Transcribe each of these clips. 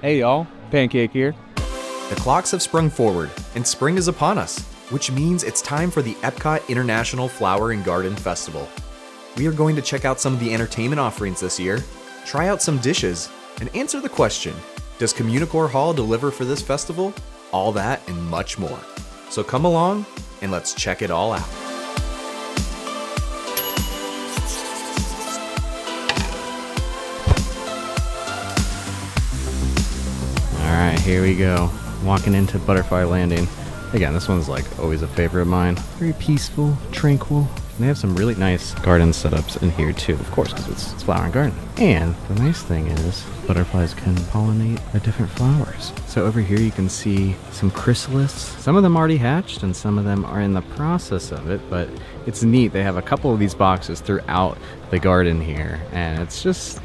Hey y'all, Pancake here. The clocks have sprung forward, and spring is upon us, which means it's time for the Epcot International Flower and Garden Festival. We are going to check out some of the entertainment offerings this year, try out some dishes, and answer the question, does Communicore Hall deliver for this festival? All that and much more. So come along, and let's check it all out. Alright, here we go. Walking into Butterfly Landing. Again, this one's like always a favorite of mine. Very peaceful, tranquil. And they have some really nice garden setups in here too, of course, because it's flower and garden. And the nice thing is, butterflies can pollinate the different flowers. So over here you can see some chrysalis. Some of them already hatched and some of them are in the process of it, but it's neat. They have a couple of these boxes throughout the garden here. And it's just,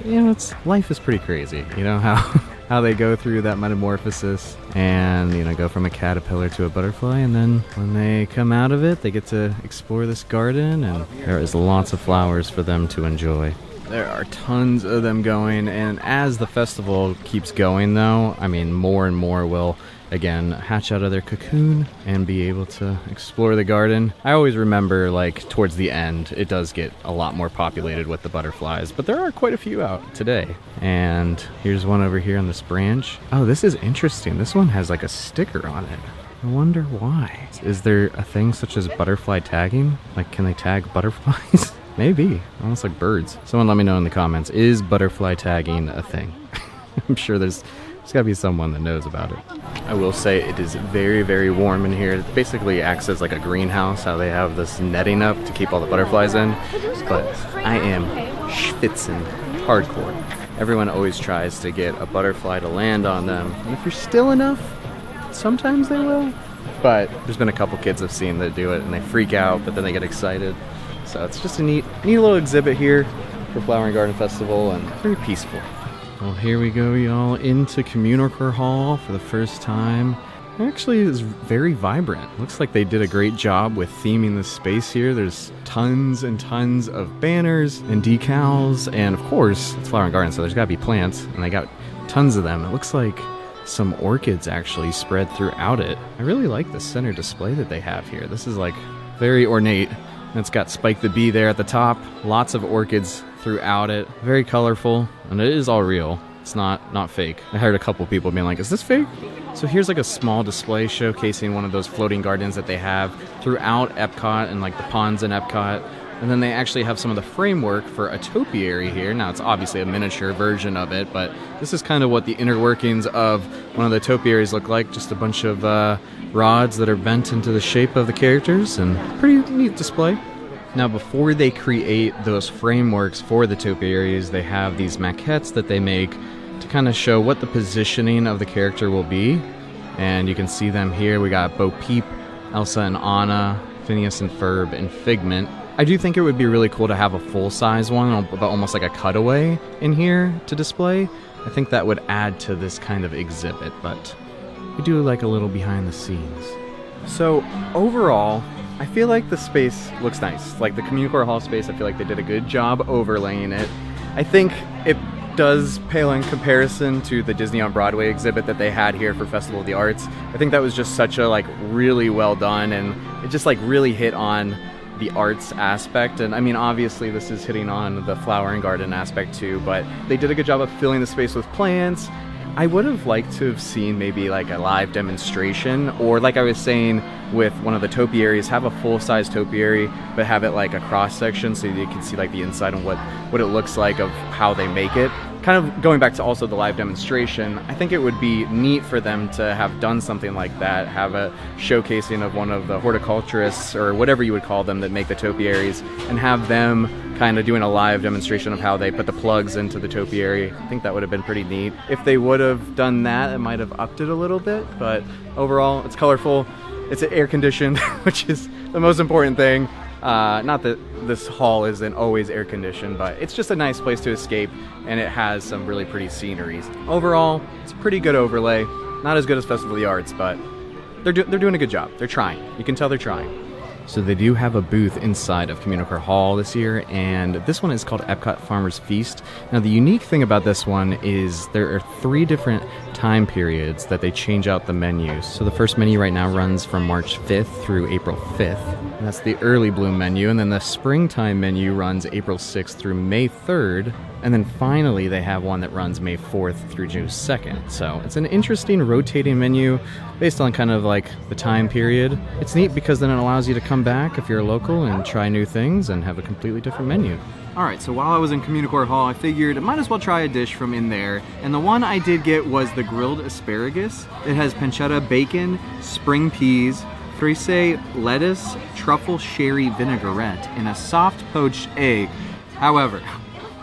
life is pretty crazy. You know how they go through that metamorphosis and, go from a caterpillar to a butterfly. And then when they come out of it, they get to explore this garden and there is lots of flowers for them to enjoy. There are tons of them going, and as the festival keeps going though, more and more will again hatch out of their cocoon and be able to explore the garden. I always remember towards the end it does get a lot more populated with the butterflies, but there are quite a few out today. And here's one over here on this branch. Oh, this is interesting. This one has a sticker on it. I wonder why. Is there a thing such as butterfly tagging? Can they tag butterflies? Maybe. Almost like birds. Someone let me know in the comments. Is butterfly tagging a thing? I'm sure there's got to be someone that knows about it. I will say it is very, very warm in here. It basically acts as like a greenhouse, how they have this netting up to keep all the butterflies in. But I am schwitzing hardcore. Everyone always tries to get a butterfly to land on them. And if you're still enough, sometimes they will. But there's been a couple kids I've seen that do it and they freak out, but then they get excited. So it's just a neat little exhibit here for Flower and Garden Festival, and very peaceful. Well, here we go, y'all, into Communicore Hall for the first time. It actually is very vibrant. Looks like they did a great job with theming the space here. There's tons and tons of banners and decals, and of course, it's Flower and Garden, so there's got to be plants, and they got tons of them. It looks like some orchids actually spread throughout it. I really like the center display that they have here. This is very ornate. And it's got Spike the Bee there at the top. Lots of orchids throughout it. Very colorful, and it is all real. It's not fake. I heard a couple people being like, is this fake? So here's a small display showcasing one of those floating gardens that they have throughout Epcot and the ponds in Epcot. And then they actually have some of the framework for a topiary here. Now, it's obviously a miniature version of it, but this is kind of what the inner workings of one of the topiaries look like. Just a bunch of rods that are bent into the shape of the characters, and pretty neat display. Now, before they create those frameworks for the topiaries, they have these maquettes that they make to kind of show what the positioning of the character will be. And you can see them here. We got Bo Peep, Elsa and Anna, Phineas and Ferb, and Figment. I do think it would be really cool to have a full-size one, but almost like a cutaway in here to display. I think that would add to this kind of exhibit, but we do like a little behind the scenes. So overall, I feel like the space looks nice. The Communicore Hall space, I feel like they did a good job overlaying it. I think it does pale in comparison to the Disney on Broadway exhibit that they had here for Festival of the Arts. I think that was just such a really well done, and it just really hit on the arts aspect. And obviously this is hitting on the flower and garden aspect too, but they did a good job of filling the space with plants. I would have liked to have seen maybe a live demonstration, or like I was saying with one of the topiaries, have a full-size topiary but have it a cross section so you can see the inside and what it looks like of how they make it. Kind of going back to also the live demonstration, I think it would be neat for them to have done something like that, have a showcasing of one of the horticulturists or whatever you would call them that make the topiaries, and have them kind of doing a live demonstration of how they put the plugs into the topiary. I think that would have been pretty neat. If they would have done that, it might have upped it a little bit, but overall, it's colorful, it's air conditioned, which is the most important thing. Not that this hall isn't always air conditioned, but it's just a nice place to escape, and it has some really pretty sceneries. Overall, it's a pretty good overlay. Not as good as Festival of the Arts, but they're doing a good job. They're trying. You can tell they're trying. So they do have a booth inside of Communicore Hall this year, and this one is called Epcot Farmers Feast. Now the unique thing about this one is there are 3 different time periods that they change out the menus. So the first menu right now runs from March 5th through April 5th. And that's the early bloom menu. And then the springtime menu runs April 6th through May 3rd. And then finally, they have one that runs May 4th through June 2nd. So it's an interesting rotating menu based on kind of like the time period. It's neat because then it allows you to come back if you're a local and try new things and have a completely different menu. Alright, so while I was in Communicore Hall, I figured I might as well try a dish from in there. And the one I did get was the grilled asparagus. It has pancetta bacon, spring peas, frisee lettuce, truffle sherry vinaigrette, and a soft poached egg. However,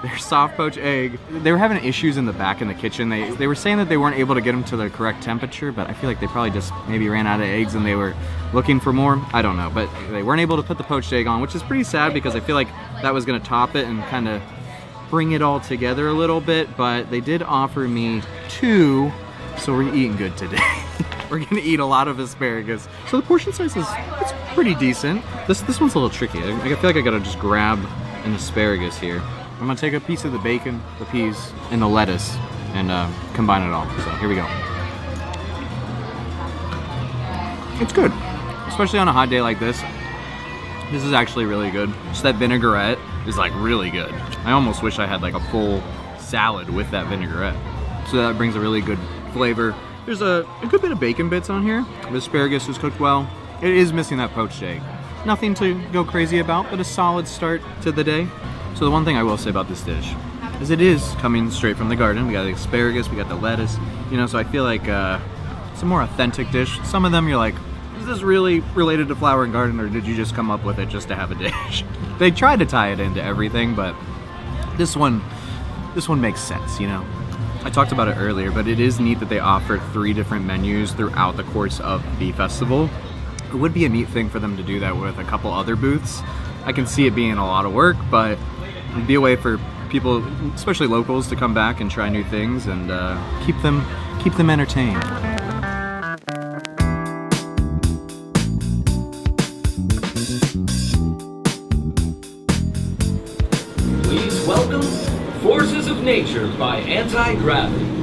their soft poached egg, they were having issues in the back in the kitchen. They were saying that they weren't able to get them to the correct temperature, but I feel like they probably just maybe ran out of eggs and they were looking for more. I don't know, but they weren't able to put the poached egg on, which is pretty sad because I feel like that was going to top it and kind of bring it all together a little bit, but they did offer me 2, so we're eating good today. We're gonna eat a lot of asparagus. So the portion size it's pretty decent. This one's a little tricky. I feel like I gotta just grab an asparagus here. I'm gonna take a piece of the bacon, the peas, and the lettuce and combine it all. So here we go. It's good, especially on a hot day like this. This is actually really good. Just that vinaigrette is like really good. I almost wish I had like a full salad with that vinaigrette. So that brings a really good flavor. There's a good bit of bacon bits on here. The asparagus is cooked well. It is missing that poached egg. Nothing to go crazy about, but a solid start to the day. So the one thing I will say about this dish is it is coming straight from the garden. We got the asparagus, we got the lettuce, so I feel like it's a more authentic dish. Some of them you're like, is this really related to Flower and Garden, or did you just come up with it just to have a dish? They tried to tie it into everything, but this one makes sense, I talked about it earlier, but it is neat that they offered 3 different menus throughout the course of the festival. It would be a neat thing for them to do that with a couple other booths. I can see it being a lot of work, but it'd be a way for people, especially locals, to come back and try new things and keep them entertained. Please welcome Forces of Nature by Anti-Gravity.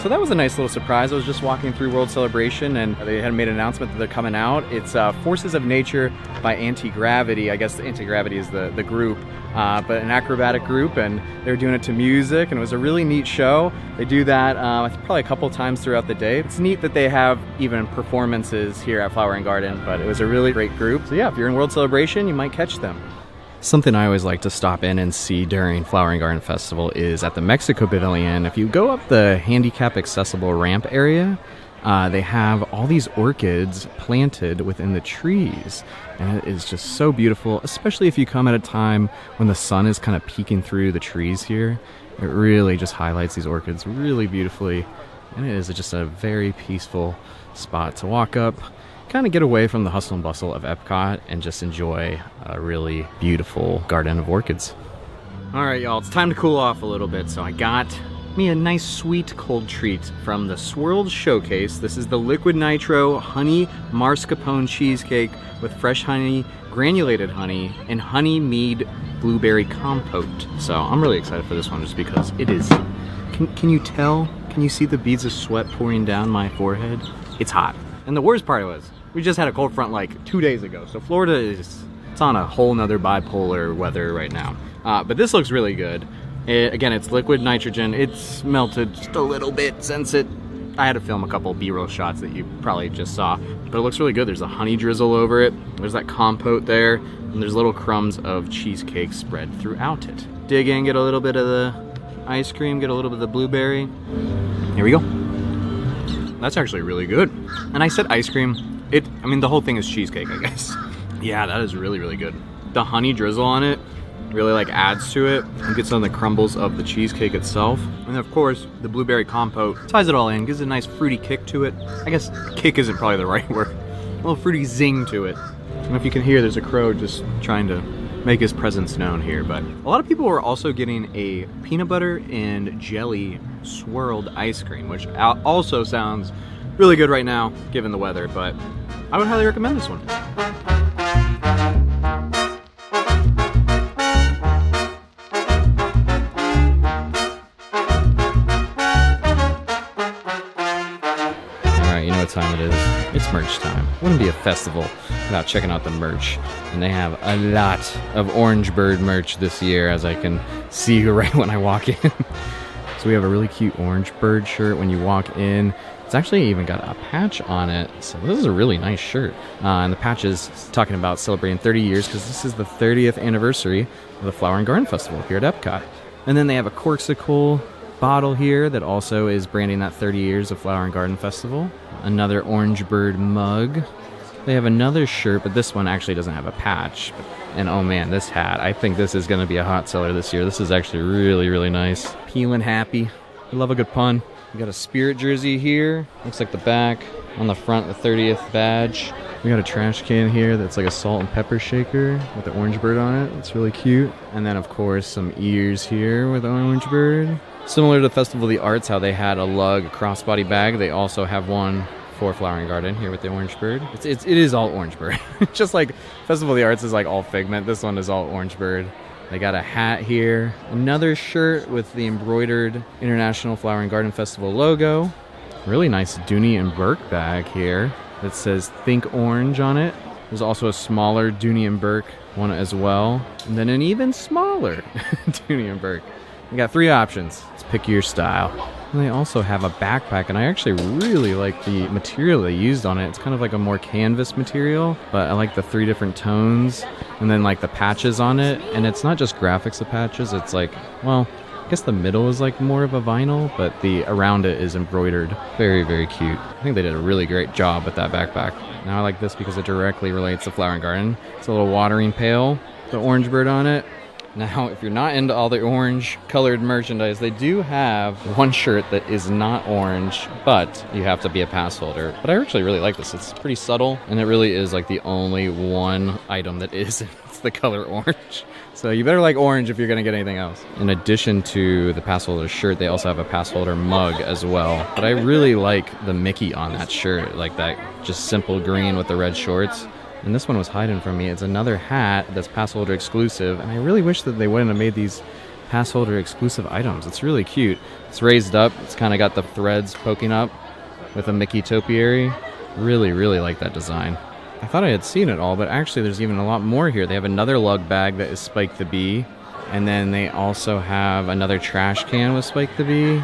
So that was a nice little surprise. I was just walking through World Celebration and they had made an announcement that they're coming out. It's Forces of Nature by Anti-Gravity. I guess Anti-Gravity is the group, but an acrobatic group, and they're doing it to music, and it was a really neat show. They do that I think probably a couple times throughout the day. It's neat that they have even performances here at Flower and Garden, but it was a really great group. So yeah, if you're in World Celebration, you might catch them. Something I always like to stop in and see during Flower and Garden Festival is at the Mexico Pavilion. If you go up the handicap accessible ramp area, they have all these orchids planted within the trees. And it is just so beautiful, especially if you come at a time when the sun is kind of peeking through the trees here. It really just highlights these orchids really beautifully. And it is just a very peaceful spot to walk up, kind of get away from the hustle and bustle of Epcot and just enjoy a really beautiful garden of orchids. All right, y'all, it's time to cool off a little bit. So I got me a nice sweet cold treat from the Swirled Showcase. This is the Liquid Nitro Honey Mascarpone Cheesecake with fresh honey, granulated honey, and honey mead blueberry compote. So I'm really excited for this one just because it is, can you tell? Can you see the beads of sweat pouring down my forehead? It's hot. And the worst part was, we just had a cold front like 2 days ago. So Florida it's on a whole nother bipolar weather right now. But this looks really good. Again, it's liquid nitrogen. It's melted just a little bit since it I had to film a couple B-roll shots that you probably just saw, but it looks really good. There's a honey drizzle over it. There's that compote there, and there's little crumbs of cheesecake spread throughout it. Dig in, get a little bit of the ice cream, get a little bit of the blueberry. Here we go. That's actually really good. And I said ice cream. I mean, the whole thing is cheesecake, I guess. Yeah, that is really, really good. The honey drizzle on it really like adds to it. You get some of the crumbles of the cheesecake itself. And of course, the blueberry compote ties it all in, gives it a nice fruity kick to it. I guess kick isn't probably the right word. A little fruity zing to it. I don't know if you can hear, there's a crow just trying to make his presence known here. But a lot of people were also getting a peanut butter and jelly swirled ice cream, which also sounds really good right now, given the weather, but I would highly recommend this one. Alright, you know what time it is. It's merch time. Wouldn't be a festival without checking out the merch. And they have a lot of Orange Bird merch this year, as I can see right when I walk in. So we have a really cute Orange Bird shirt when you walk in. It's actually even got a patch on it, so this is a really nice shirt. And the patch is talking about celebrating 30 years because this is the 30th anniversary of the Flower and Garden Festival here at Epcot. And then they have a Corksicle bottle here that also is branding that 30 years of Flower and Garden Festival. Another Orange Bird mug. They have another shirt, but this one actually doesn't have a patch. And oh man, this hat, I think this is going to be a hot seller this year. This is actually really, really nice. Peeling happy. I love a good pun. We got a Spirit jersey here. Looks like the back. On the front, the 30th badge. We got a trash can here that's like a salt and pepper shaker with the Orange Bird on it. It's really cute. And then, of course, some ears here with the Orange Bird. Similar to Festival of the Arts, how they had a lug crossbody bag, they also have one for Flower and Garden here with the Orange Bird. It is all Orange Bird. Just like Festival of the Arts is like all Figment, this one is all Orange Bird. They got a hat here. Another shirt with the embroidered International Flower and Garden Festival logo. Really nice Dooney and Burke bag here that says Think Orange on it. There's also a smaller Dooney and Burke one as well. And then an even smaller Dooney and Burke. You got 3 options. Let's pick your style. And they also have a backpack, and I actually really like the material they used on it. It's kind of like a more canvas material, but I like the 3 different tones, and then like the patches on it. And it's not just graphics of patches, it's like, well, I guess the middle is like more of a vinyl, but the around it is embroidered. Very, very cute. I think they did a really great job with that backpack. Now I like this because it directly relates to Flower and Garden. It's a little watering pail, the Orange Bird on it. Now, if you're not into all the orange colored merchandise, they do have one shirt that is not orange, but you have to be a pass holder. But I actually really like this. It's pretty subtle, and it really is like the only one item that is. It's the color orange. So you better like orange if you're going to get anything else. In addition to the pass holder shirt, they also have a pass holder mug as well. But I really like the Mickey on that shirt, like that just simple green with the red shorts. And this one was hiding from me. It's another hat that's pass holder exclusive, and I really wish that they wouldn't have made these pass holder exclusive items. It's really cute. It's raised up. It's kind of got the threads poking up with a Mickey topiary. Really, really like that design. I thought I had seen it all, but actually there's even a lot more here. They have another lug bag that is Spike the Bee, and then they also have another trash can with Spike the Bee,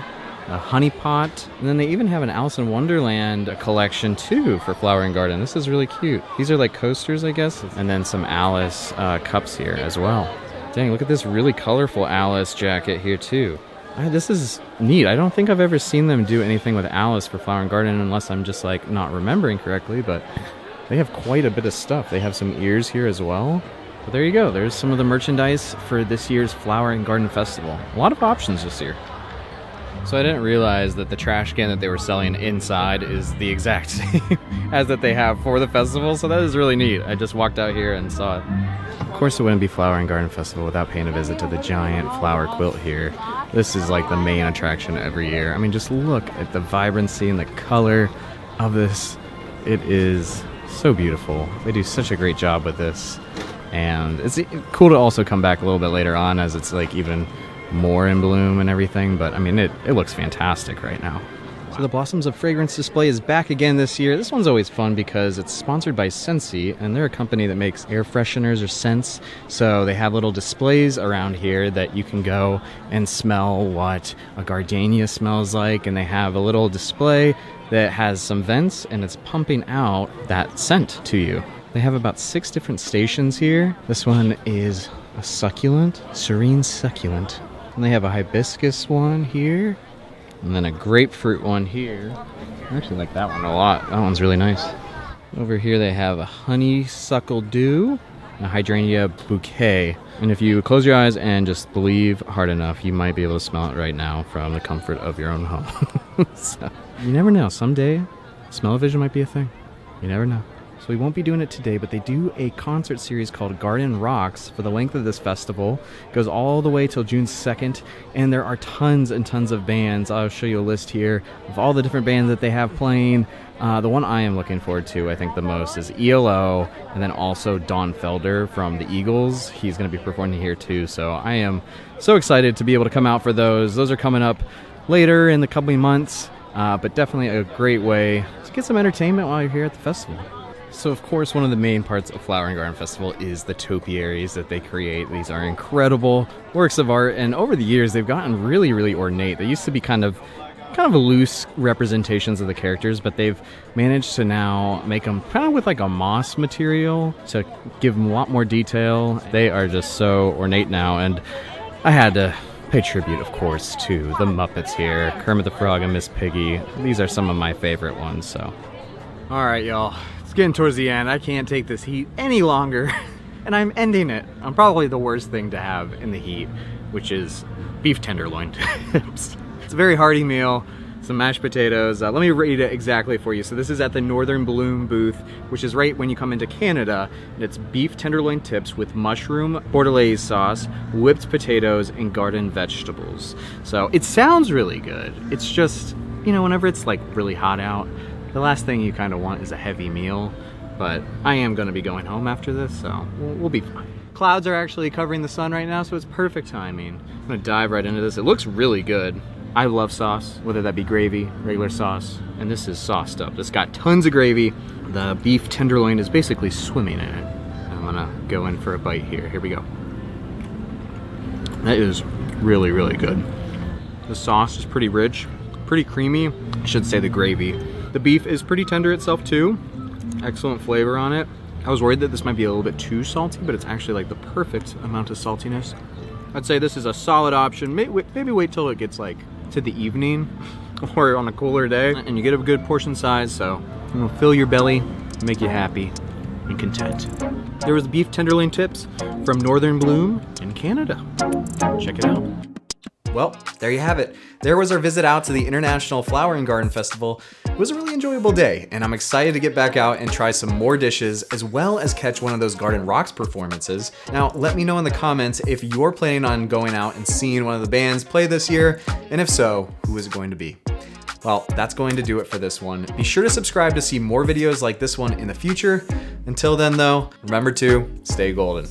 a honey pot, and then they even have an Alice in Wonderland collection too for Flower and Garden. This is really cute. These are like coasters, I guess, and then some Alice cups here as well. Dang, look at this really colorful Alice jacket here too. This is neat. I don't think I've ever seen them do anything with Alice for Flower and Garden unless I'm just like not remembering correctly, but they have quite a bit of stuff. They have some ears here as well. But there you go. There's some of the merchandise for this year's Flower and Garden Festival. A lot of options this year. So I didn't realize that the trash can that they were selling inside is the exact same as that they have for the festival, so that is really neat. I just walked out here and saw it. Of course it wouldn't be Flower and Garden Festival without paying a visit to the giant flower quilt here. This is like the main attraction every year. I mean, just look at the vibrancy and the color of this. It is so beautiful. They do such a great job with this. And it's cool to also come back a little bit later on as it's like even more in bloom and everything, but I mean it looks fantastic right now. So the Blossoms of Fragrance display is back again this year. This one's always fun because it's sponsored by Scentsy, and they're a company that makes air fresheners or scents. So they have little displays around here that you can go and smell what a gardenia smells like, and they have a little display that has some vents and it's pumping out that scent to you. They have about 6 different stations here. This one is a succulent, serene succulent. And they have a hibiscus one here. And then a grapefruit one here. I actually like that one a lot. That one's really nice. Over here they have a honeysuckle dew and a hydrangea bouquet. And if you close your eyes and just believe hard enough, you might be able to smell it right now from the comfort of your own home. So, you never know. Someday, smell-o-vision might be a thing. You never know. So we won't be doing it today, but they do a concert series called Garden Rocks for the length of this festival. It goes all the way till June 2nd, and there are tons and tons of bands. I'll show you a list here of all the different bands that they have playing. The one I am looking forward to, I think the most, is ELO, and then also Don Felder from the Eagles. He's going to be performing here too, so I am so excited to be able to come out for those. Those are coming up later in the coming months, but definitely a great way to get some entertainment while you're here at the festival. So, of course, one of the main parts of Flower and Garden Festival is the topiaries that they create. These are incredible works of art, and over the years, they've gotten really, really ornate. They used to be kind of loose representations of the characters, but they've managed to now make them kind of with like a moss material to give them a lot more detail. They are just so ornate now, and I had to pay tribute, of course, to the Muppets here. Kermit the Frog and Miss Piggy. These are some of my favorite ones, so. All right, y'all. It's getting towards the end. I can't take this heat any longer, and I'm ending it on probably the worst thing to have in the heat, which is beef tenderloin tips. It's a very hearty meal. Some mashed potatoes. Let me read it exactly for you. So this is at the Northern Bloom booth, which is right when you come into Canada. And it's beef tenderloin tips with mushroom bordelaise sauce, whipped potatoes, and garden vegetables. So it sounds really good. It's just, you know, whenever it's like really hot out, the last thing you kind of want is a heavy meal. But I am going to be going home after this, so we'll be fine. Clouds are actually covering the sun right now, so it's perfect timing. I'm going to dive right into this. It looks really good. I love sauce, whether that be gravy, regular sauce, and this is sauced up. It's got tons of gravy. The beef tenderloin is basically swimming in it. I'm gonna go in for a bite here. Here we go. That is really, really good. The sauce is pretty rich, pretty creamy. I should say the gravy. The beef is pretty tender itself too. Excellent flavor on it. I was worried that this might be a little bit too salty, but it's actually like the perfect amount of saltiness. I'd say this is a solid option. Maybe wait till it gets like to the evening or on a cooler day and you get a good portion size, so it'll fill your belly, make you happy and content. There was beef tenderloin tips from Northern Bloom in Canada. Check it out. Well, there you have it. There was our visit out to the International Flower and Garden Festival. It was a really enjoyable day, and I'm excited to get back out and try some more dishes, as well as catch one of those Garden Rocks performances. Now, let me know in the comments if you're planning on going out and seeing one of the bands play this year, and if so, who is it going to be? Well, that's going to do it for this one. Be sure to subscribe to see more videos like this one in the future. Until then, though, remember to stay golden.